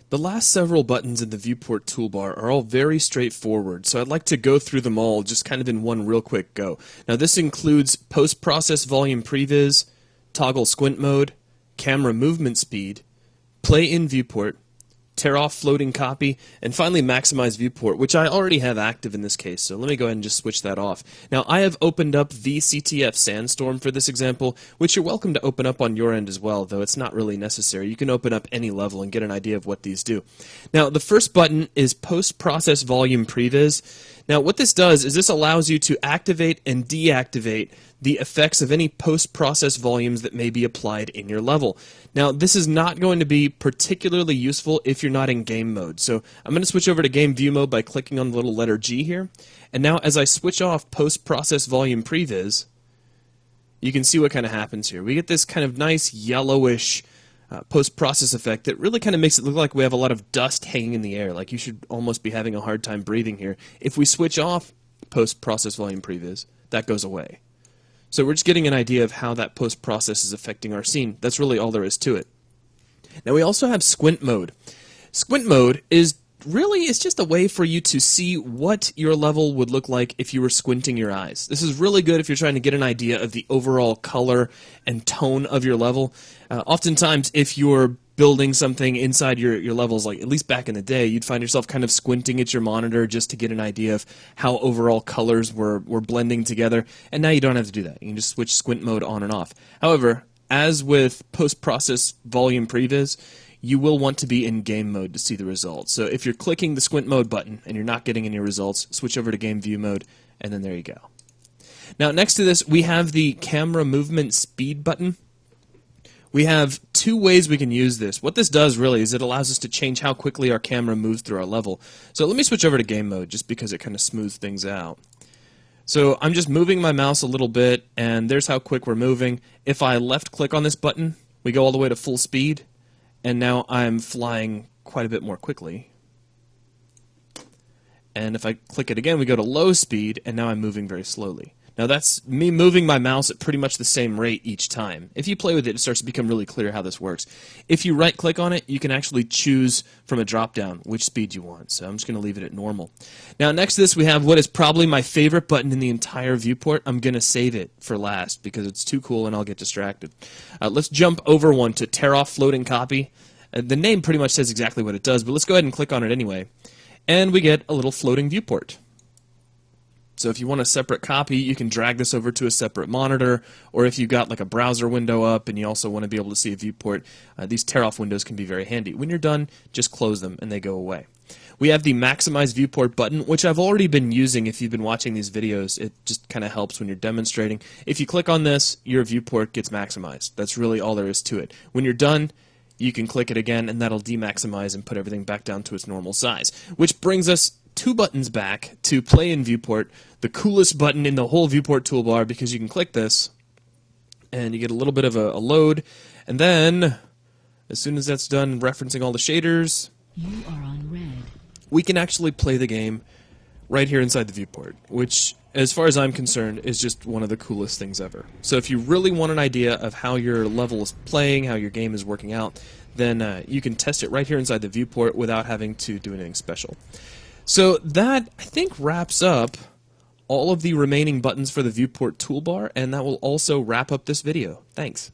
The last several buttons in the viewport toolbar are all very straightforward, so I'd like to go through them all just kind of in one real quick go. Now this includes post-process volume previs, toggle squint mode, camera movement speed, play in viewport, tear off floating copy, and finally maximize viewport, which I already have active in this case, so let me go ahead and just switch that off. Now I have opened up VCTF Sandstorm for this example, which you're welcome to open up on your end as well, though it's not really necessary. You can open up any level and get an idea of what these do. Now the first button is post-process volume previs. Now what this does is this allows you to activate and deactivate the effects of any post-process volumes that may be applied in your level. Now this is not going to be particularly useful if you're not in game mode. So I'm going to switch over to game view mode by clicking on the little letter G here. And now as I switch off post-process volume previs, you can see what kind of happens here. We get this kind of nice yellowish post-process effect that really kind of makes it look like we have a lot of dust hanging in the air, like you should almost be having a hard time breathing here. If we switch off post-process volume previs, that goes away. So we're just getting an idea of how that post-process is affecting our scene. That's really all there is to it. Now we also have squint mode. Squint mode is just a way for you to see what your level would look like if you were squinting your eyes. This is really good if you're trying to get an idea of the overall color and tone of your level. Oftentimes, if you're building something inside your levels, like at least back in the day, you'd find yourself kind of squinting at your monitor just to get an idea of how overall colors were blending together, and now you don't have to do that. You can just switch squint mode on and off. However, as with post-process volume previs, you will want to be in game mode to see the results. So if you're clicking the squint mode button and you're not getting any results, switch over to game view mode, and then there you go. Now next to this, we have the camera movement speed button. We have two ways we can use this. What this does really is it allows us to change how quickly our camera moves through our level. So let me switch over to game mode just because it kind of smooths things out. So I'm just moving my mouse a little bit, and there's how quick we're moving. If I left click on this button, we go all the way to full speed, and now I'm flying quite a bit more quickly. And if I click it again, we go to low speed, and now I'm moving very slowly. Now that's me moving my mouse at pretty much the same rate each time. If you play with it, it starts to become really clear how this works. If you right-click on it, you can actually choose from a drop-down which speed you want. So I'm just going to leave it at normal. Now next to this, we have what is probably my favorite button in the entire viewport. I'm going to save it for last because it's too cool and I'll get distracted. Let's jump over one to tear off floating copy. The name pretty much says exactly what it does, but let's go ahead and click on it anyway. And we get a little floating viewport. So if you want a separate copy, you can drag this over to a separate monitor, or if you've got like a browser window up and you also want to be able to see a viewport, these tear-off windows can be very handy. When you're done, just close them and they go away. We have the Maximize Viewport button, which I've already been using if you've been watching these videos. It just kind of helps when you're demonstrating. If you click on this, your viewport gets maximized. That's really all there is to it. When you're done, you can click it again and that'll demaximize and put everything back down to its normal size. Which brings us two buttons back to play in viewport, the coolest button in the whole viewport toolbar, because you can click this and you get a little bit of a load, and then as soon as that's done referencing all the shaders, you are on red. We can actually play the game right here inside the viewport, which as far as I'm concerned is just one of the coolest things ever. So if you really want an idea of how your level is playing, how your game is working out, then you can test it right here inside the viewport without having to do anything special. So that, I think, wraps up all of the remaining buttons for the viewport toolbar, and that will also wrap up this video. Thanks.